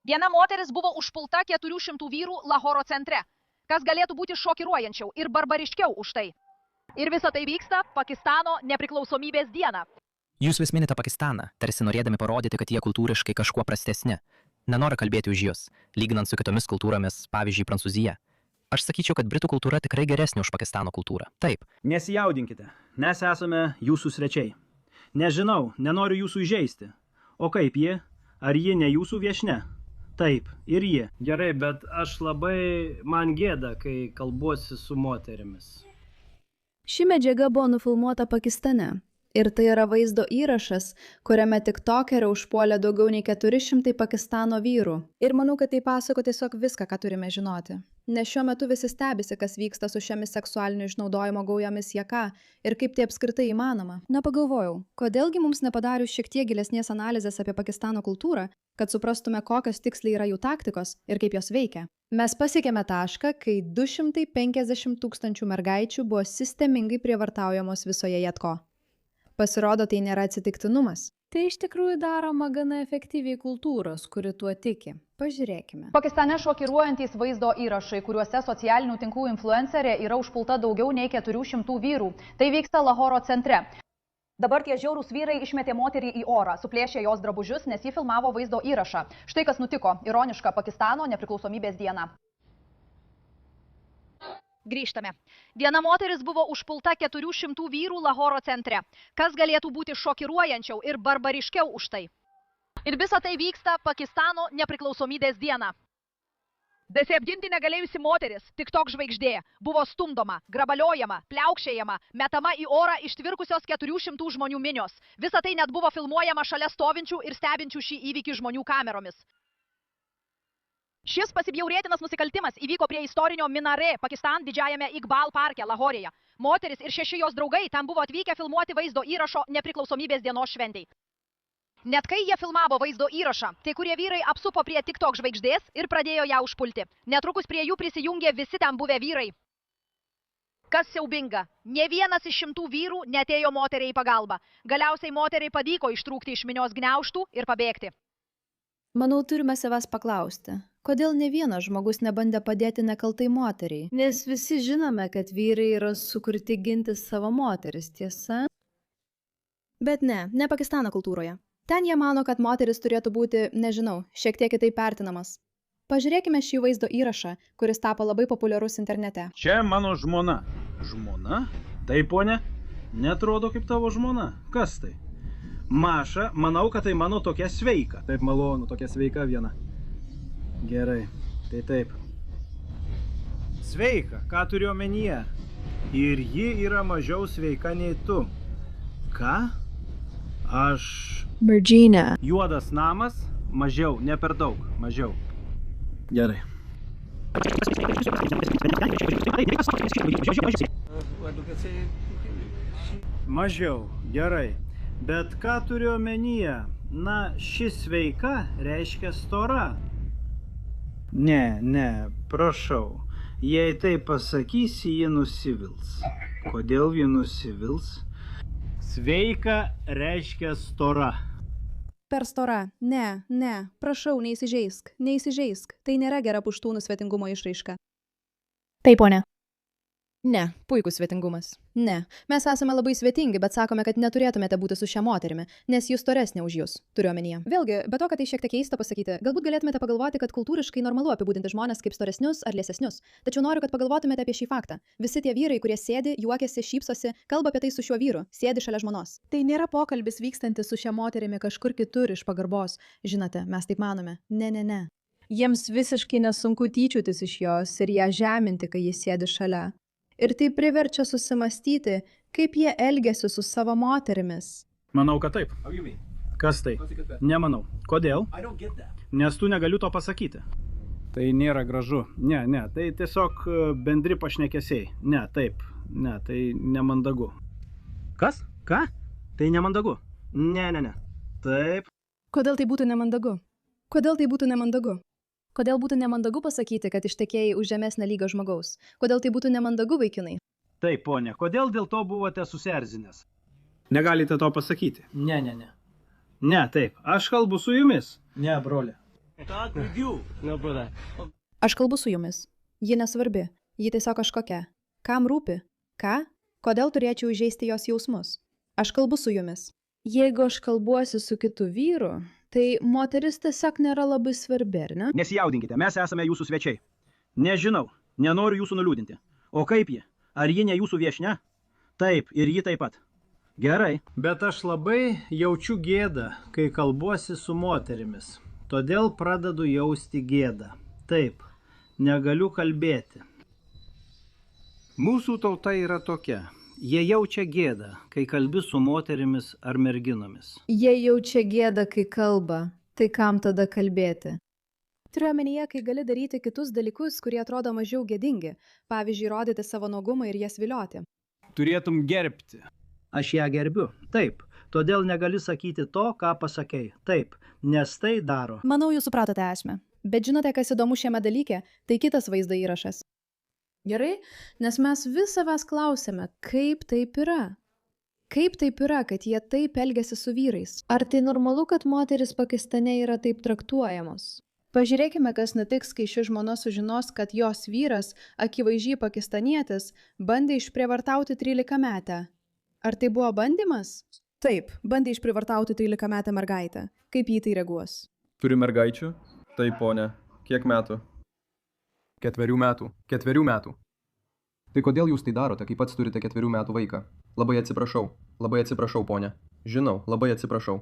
Viena moteris buvo užpulta 400 vyrų Lahoro centre. Kas galėtų būti šokiruojančiau ir barbariškiau už tai? Ir visa tai vyksta Pakistano nepriklausomybės dieną. Jūs vis minite Pakistaną, tarsi norėdami parodyti, kad jie kultūriškai kažkuo prastesni. Nenoriu kalbėti už jūs, lyginant su kitomis kultūromis, pavyzdžiui, Prancūzija. Aš sakyčiau, kad Britų kultūra tikrai geresnė už Pakistano kultūrą. Taip. Nesijaudinkite, mes esame jūsų svečiai. Nežinau, nenoriu jūsų įžeisti. O kaip ji? Ar ji ne jūsų viešnia? Taip, ir ji. Gerai, bet aš labai man gėda, kai kalbuosi su moterimis. Ši medžiaga buvo nufilmuota Pakistane. Ir tai yra vaizdo įrašas, kuriame tiktokerė užpuolė daugiau nei 400 Pakistano vyrų. Ir manau, kad tai pasako tiesiog viską, ką turime žinoti. Nes šiuo metu visi stebisi, kas vyksta su šiomis seksualinio išnaudojimo gaujomis jaka ir kaip tai apskritai įmanoma. Nepagalvojau, kodėlgi mums nepadarius šiek tiek gilesnės analizės apie Pakistano kultūrą, kad suprastume, kokios tiksliai yra jų taktikos ir kaip jos veikia. Mes pasiekėme tašką, kai 250 000 mergaičių buvo sistemingai prievartaujamos visoje Jatko. Pasirodo, tai nėra atsitiktinumas. Tai iš tikrųjų daroma gana efektyviai kultūros, kuri tuo tiki. Pažiūrėkime. Pakistane šokiruojantys vaizdo įrašai, kuriuose socialinių tinklų influencerė yra užpulta daugiau nei 400 vyrų. Tai vyksta Lahoro centre. Dabar tie žiaurūs vyrai išmetė moterį į orą, suplėšė jos drabužius, nes ji filmavo vaizdo įrašą. Štai kas nutiko. Ironiška Pakistano nepriklausomybės diena. Grįžtame. Viena moteris buvo užpulta 400 vyrų Lahoro centre. Kas galėtų būti šokiruojančiau ir barbariškiau už tai? Ir visa tai vyksta Pakistano nepriklausomybės dieną. Besiapginti negalėjusi moteris, TikTok žvaigždė, buvo stumdoma, grabaliojama, pliaukšėjama, metama į orą ištvirkusios 400 žmonių minios. Visa tai net buvo filmuojama šalia stovinčių ir stebinčių šį įvykį žmonių kameromis. Šis pasibjaurėtinas nusikaltimas įvyko prie istorinio Minare, Pakistan didžiajame Iqbal parke Lahorėje. Moteris ir 6 jos draugai tam buvo atvykę filmuoti vaizdo įrašo nepriklausomybės dienos šventei. Net kai jie filmavo vaizdo įrašą, tai kurie vyrai apsupo prie TikTok žvaigždės ir pradėjo ją užpulti. Netrukus prie jų prisijungė visi ten buvę vyrai. Kas siaubinga, ne vienas iš 100 vyrų netėjo moteriai į pagalbą. Galiausiai moteriai pavyko ištrūkti iš minios gniaužtų ir pabėgti. Manau, turime savęs paklausti, kodėl ne vienas žmogus nebandė padėti nekaltai moteriai? Nes visi žinome, kad vyrai yra sukurti ginti savo moteris, tiesa? Bet ne Pakistano kultūroje. Ten jie mano, kad moteris turėtų būti, nežinau, šiek tiek kitaip vertinamas. Pažiūrėkime šį vaizdo įrašą, kuris tapo labai populiarus internete. Čia mano žmona. Žmona? Taip, ponė? Netrodo kaip tavo žmona. Kas tai? Maša, manau, kad tai mano tokia sveika. Taip malonu, tokia sveika viena. Gerai, tai taip. Sveika, ką turiu omenyje? Ir ji yra mažiau sveika nei tu. Ką? Aš... Virginia. Juodas namas, mažiau, ne per daug, mažiau. Gerai. Mažiau, gerai. Bet ką turiu omenyje? Na, ši sveika reiškia stora. Ne, prašau. Jei tai pasakysi, ji nusivils. Kodėl ji nusivils? Sveika reiškia stora. Per stora. Ne. Prašau, neįsižeisk. Tai nėra gera puštūnų svetingumo išraiška. Taip, ponė. Ne, puikus svetingumas. Ne, mes esame labai svetingi, bet sakome, kad neturėtumėte būti su šia moterimi, nes jūs storesnė už jūs, turiu omenyje. Vėlgi, be to, kad tai šiek tiek keista pasakyti, galbūt galėtumėte pagalvoti, kad kultūriškai normalu apibūdinti žmonės kaip storesnius ar liesesnius. Tačiau noriu, kad pagalvotumėte apie šį faktą. Visi tie vyrai, kurie sėdi, juokiasi, šypsosi, kalba apie tai su šiuo vyru, sėdi šalia žmonos. Tai nėra pokalbis vykstantis su šia moterimi kažkur kitur iš pagarbos. Žinote, mes taip manome. Ne. Jiems visiškai nesunku tyčiotis iš jos ir ją žeminti, kai jis sėdi šalia. Ir tai priverčia susimastyti, kaip jie elgiasi su savo moterimis. Manau, kad taip. Kas tai? Nemanau. Kodėl? Nes tu negaliu to pasakyti. Tai nėra gražu. Ne, tai tiesiog bendri pašnekesiai. Ne, tai nemandagu. Kas? Ką? Tai nemandagu. Ne. Taip. Kodėl tai būtų nemandagu? Kodėl būtų nemandagu pasakyti, kad ištekėjai už žemesnę lygą žmogaus? Kodėl tai būtų nemandagu, vaikinai? Taip, ponė, kodėl dėl to buvote susierzinęs? Negalite to pasakyti. Ne. Ne, taip, aš kalbu su jumis. Ne, broli. Aš kalbu su jumis. Ji nesvarbi. Ji tiesiog kažkokia. Kam rūpi? Ką? Kodėl turėčiau įžeisti jos jausmus? Aš kalbu su jumis. Jeigu aš kalbuosi su kitu vyru, tai moteris tiesiog nėra labai svarbi, ar ne? Nesijaudinkite, mes esame jūsų svečiai. Nežinau, nenoriu jūsų nuliūdinti. O kaip ji? Ar ji ne jūsų viešnia? Taip, ir ji taip pat. Gerai. Bet aš labai jaučiu gėdą, kai kalbuosi su moterimis. Todėl pradedu jausti gėdą. Taip, negaliu kalbėti. Mūsų tauta yra tokia. Jie jaučia gėdą, kai kalbi su moterimis ar merginomis. Jie jaučia gėdą, kai kalba. Tai kam tada kalbėti? Turiu omenyje, kai gali daryti kitus dalykus, kurie atrodo mažiau gėdingi. Pavyzdžiui, rodyti savo nuogumą ir jas vilioti. Turėtum gerbti. Aš ją gerbiu. Taip. Todėl negali sakyti to, ką pasakei. Taip, nes tai daro. Manau, jūs supratote esmę. Bet žinote, kas įdomu šiame dalyke? Tai kitas vaizdo įrašas. Gerai, nes mes vis savęs klausėme, kaip taip yra. Kaip taip yra, kad jie taip elgiasi su vyrais? Ar tai normalu, kad moteris Pakistane yra taip traktuojamos? Pažiūrėkime, kas nutiks, kai ši žmona sužinos, kad jos vyras, akivaizdžiai pakistanietis, bandė išprievartauti 13-metę. Ar tai buvo bandymas? Taip, bandė išprievartauti 13-metę mergaitę. Kaip jį tai reaguos? Turi mergaičių? Taip, ponė. Kiek metų? 4 metų. 4 metų. Tai kodėl jūs tai darote, kai pats turite 4 metų vaiką? Labai atsiprašau. Labai atsiprašau, ponė. Žinau, labai atsiprašau.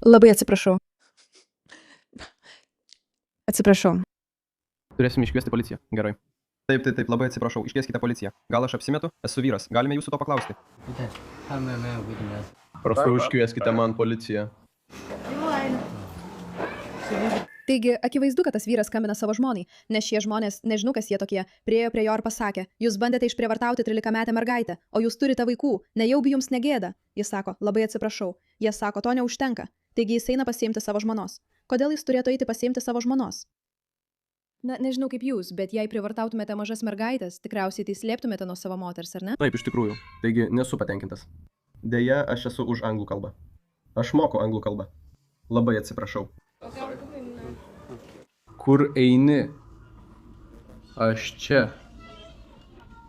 Labai atsiprašau. Atsiprašau. Turėsim iškviesti policiją. Gerai. Taip, labai atsiprašau. Iškvieskite policiją. Gal aš apsimetu? Esu vyras. Galime jūsų to paklausti. Prašau, iškvieskite man policiją. Taigi, akivaizdu, kad tas vyras skambina savo žmonai, nes šie žmonės, nežinau kas jie tokie, priėjo prie jo ir pasakė, jūs bandėte išprievartauti 13-metę mergaitę, o jūs turite vaikų, nejaugi jums negėda. Jis sako, labai atsiprašau. Jie sako, to neužtenka. Taigi jis eina pasiimti savo žmonos. Kodėl jis turėtų eiti pasiimti savo žmonos? Na, nežinau kaip jūs, bet jei prievartautumėte mažas mergaitės, tikriausiai tai slėptumėte nuo savo moters, ar ne? Taip, iš tikrųjų. Taigi, nesu patenkintas. Deja, aš esu už anglų kalbą. Aš moku anglų kalbą. Labai atsiprašau. Kur eini? Aš čia.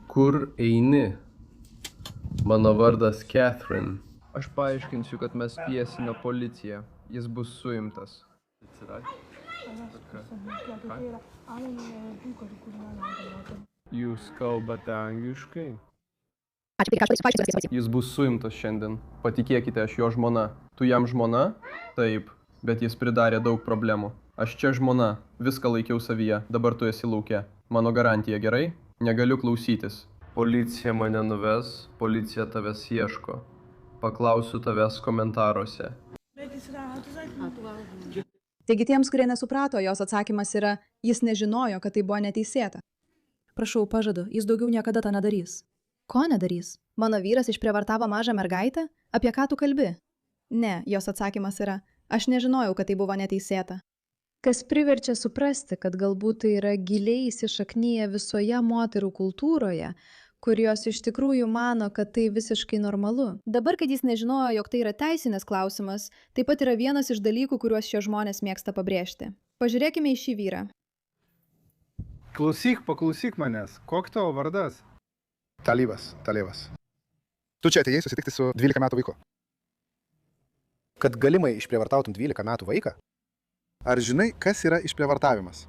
Kur eini? Mano vardas Catherine. Aš paaiškinsiu, kad mes kviesime policiją. Jis bus suimtas. Jūs kalbate angliškai? Jis bus suimtas šiandien. Patikėkite, aš jo žmona. Tu jam žmona? Taip, bet jis pridarė daug problemų. Aš čia žmona, viską laikiau savyje, dabar tu esi lauke. Mano garantija, gerai? Negaliu klausytis. Policija mane nuves, policija tavęs ieško. Paklausiu tavęs komentaruose. Taigi tiems, kurie nesuprato, jos atsakymas yra, jis nežinojo, kad tai buvo neteisėta. Prašau, pažadu, jis daugiau niekada tą nedarys. Ko nedarys? Mano vyras išprievartavo mažą mergaitę? Apie ką tu kalbi? Ne, jos atsakymas yra, aš nežinojau, kad tai buvo neteisėta. Kas priverčia suprasti, kad galbūt tai yra giliai įsišaknyję visoje moterų kultūroje, kur jos iš tikrųjų mano, kad tai visiškai normalu. Dabar, kad jis nežinojo, jog tai yra teisinės klausimas, taip pat yra vienas iš dalykų, kuriuos šie žmonės mėgsta pabrėžti. Pažiūrėkime į šį vyrą. Paklausyk manęs. Koks tavo vardas? Talibas. Tu čia atėjai susitikti su 12 metų vaiku. Kad galimai išprievartautum 12 metų vaiką? Ar žinai, kas yra išprievartavimas?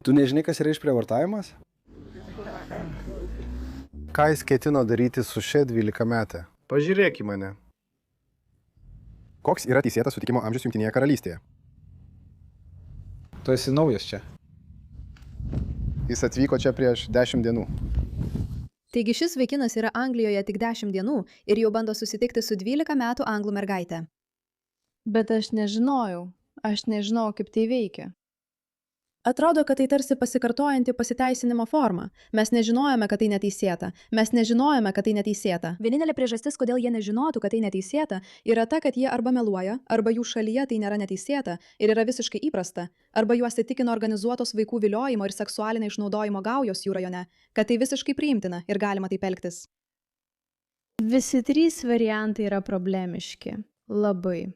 Tu nežinai, kas yra išprievartavimas? Ką jis ketino daryti su šia 12 metė? Pažiūrėk į mane. Koks yra teisėtas sutikimo amžius Jungtinėje karalystėje? Tu esi naujas čia. Jis atvyko čia prieš 10 dienų. Taigi šis vaikinas yra Anglijoje tik 10 dienų ir jau bando susitikti su 12 metų anglų mergaitė. Bet aš nežinojau, kaip tai veikia. Atrodo, kad tai tarsi pasikartojanti pasiteisinimo forma. Mes nežinojome, kad tai neteisėta. Vienintelė priežastis, kodėl jie nežinotų, kad tai neteisėta, yra ta, kad jie arba meluoja, arba jų šalyje tai nėra neteisėta ir yra visiškai įprasta, arba juos įtikino organizuotos vaikų viliojimo ir seksualinio išnaudojimo gaujos jų rajone, kad tai visiškai priimtina ir galima taip elgtis. Visi 3 variantai yra problemiški. Labai.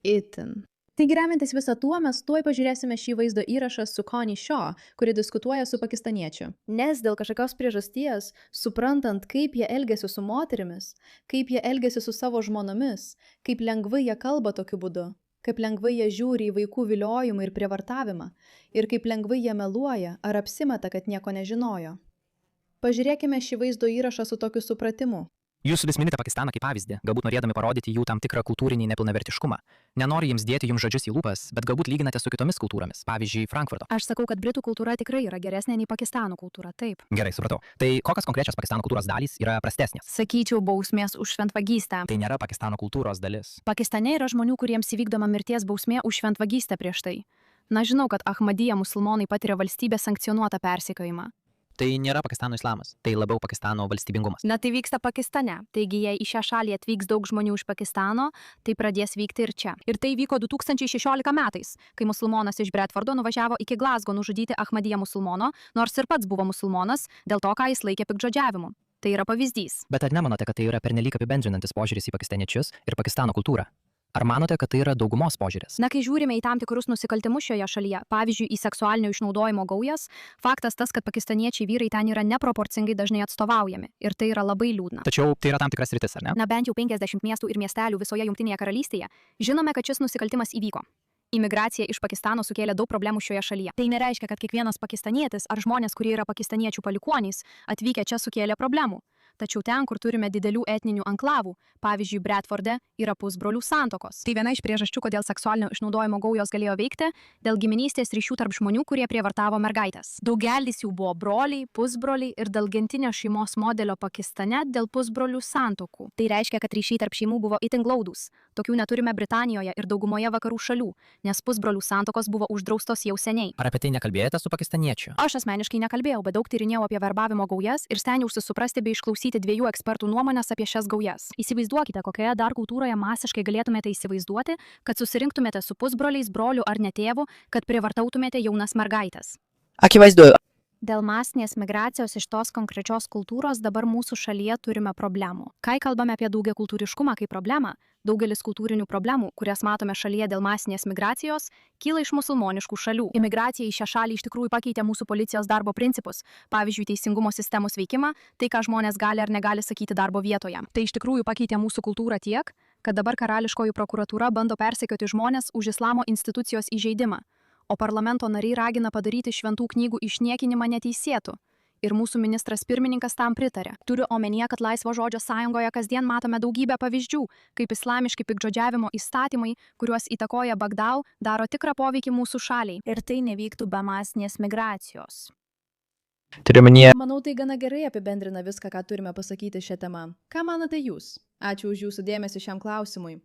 Itin. Taigi remiantis visą tuo, mes tuoj pažiūrėsime šį vaizdo įrašą su Connie Shaw, kuri diskutuoja su pakistaniečiu. Nes dėl kažkokios priežasties, suprantant, kaip jie elgesi su moterimis, kaip jie elgesi su savo žmonomis, kaip lengvai jie kalba tokiu būdu, kaip lengvai jie žiūri į vaikų viliojimą ir prievartavimą, ir kaip lengvai jie meluoja ar apsimeta, kad nieko nežinojo. Pažiūrėkime šį vaizdo įrašą su tokiu supratimu. Jūs vis minite Pakistaną kaip pavyzdį, galbūt norėdami parodyti jų tam tikrą kultūrinį nepilnavertiškumą. Nenoriu jums dėti jums žodžius į lūpas, bet galbūt lyginate su kitomis kultūromis, pavyzdžiui, Frankfurto. Aš sakau, kad Britų kultūra tikrai yra geresnė nei Pakistano kultūra, taip. Gerai, supratau. Tai kokios konkrečios Pakistano kultūros dalys yra prastesnės? Sakyčiau, bausmės už šventvagystę. Tai nėra Pakistano kultūros dalis. Pakistane yra žmonių, kuriems įvykdoma mirties bausmė už šventvagystę prieš tai. Na, žinau, kad Ahmadija musulmonai patiria valstybės sankcionuotą persekiojimą. Tai nėra Pakistano islamas, tai labiau Pakistano valstybingumas. Na, tai vyksta Pakistane. Taigi, jei į šią šalį atvyks daug žmonių iš Pakistano, tai pradės vykti ir čia. Ir tai vyko 2016 metais, kai musulmonas iš Bradfordo nuvažiavo iki Glasgow nužudyti Ahmadiją musulmono, nors ir pats buvo musulmonas, dėl to, ką jis laikė piktžodžiavimu. Tai yra pavyzdys. Bet ar nemanote, kad tai yra pernelyg apibendrinantis požiūris į pakistaniečius ir Pakistano kultūrą? Ar manote, kad tai yra daugumos požiūris? Na, kai žiūrime į tam tikrus nusikaltimus šioje šalyje, pavyzdžiui, į seksualinio išnaudojimo gaujas, faktas tas, kad pakistaniečiai vyrai ten yra neproporcingai dažnai atstovaujami. Ir tai yra labai liūdna. Tačiau tai yra tam tikras sritis, ar ne? Na, bent jau 50 miestų ir miestelių visoje Jungtinėje karalystėje žinome, kad šis nusikaltimas įvyko. Imigracija iš Pakistano sukėlė daug problemų šioje šalyje. Tai nereiškia, kad kiekvienas pakistanietis ar žmonės, kurie yra pakistaniečių palikuonys, atvykę čia sukėlė problemų. Tačiau ten, kur turime didelių etninių anklavų, pavyzdžiui, Bradforde, yra pusbrolių santokos. Tai viena iš priežasčių, kodėl seksualinio išnaudojimo gaujos galėjo veikti, dėl giminystės ryšių tarp žmonių, kurie prievartavo mergaitės. Daugelis jų buvo broliai, pusbroliai ir dėl gentinio šeimos modelio Pakistane dėl pusbrolių santokų. Tai reiškia, kad ryšiai tarp šeimų buvo itin glaudūs. Tokių neturime Britanijoje ir daugumoje vakarų šalių, nes pusbrolių santokos buvo uždraustos jau seniai. Ar apie tai nekalbėjote su pakistaniečiu? Aš asmeniškai nekalbėjau, bet daug tyrinėjau apie verbavimo gaujas ir stengiausi suprasti bei išklausyti dviejų ekspertų nuomonės apie šias gaujas. Įsivaizduokite, kokioje dar kultūroje masiškai galėtumėte įsivaizduoti, kad susirinktumėte su pusbroliais, broliu ar netėvu, kad prievartautumėte jaunas mergaitės. Akivaizdu. Dėl masinės migracijos iš tos konkrečios kultūros dabar mūsų šalyje turime problemų. Kai kalbame apie daugiakultūriškumą kaip problemą, daugelis kultūrinių problemų, kurias matome šalyje dėl masinės migracijos, kyla iš musulmoniškų šalių. Imigracija į šią šalį iš tikrųjų pakeitė mūsų policijos darbo principus, pavyzdžiui, teisingumo sistemos veikimą, tai ką žmonės gali ar negali sakyti darbo vietoje. Tai iš tikrųjų pakeitė mūsų kultūrą tiek, kad dabar karališkoji prokuratūra bando persekioti žmonės už islamo institucijos įžeidimą, o parlamento nariai ragina padaryti šventų knygų išniekinimą neteisėtu. Ir mūsų ministras pirmininkas tam pritarė. Turiu omenyje, kad Laisvo žodžio sąjungoje kasdien matome daugybę pavyzdžių, kaip islamiški piktžodžiavimo įstatymai, kuriuos įtakoja Bagdau, daro tikrą poveikį mūsų šaliai. Ir tai nevyktų be masinės migracijos. Manau, tai gana gerai apibendrina viską, ką turime pasakyti šią temą. Ką manote jūs? Ačiū už jūsų dėmesį šiam klausimui.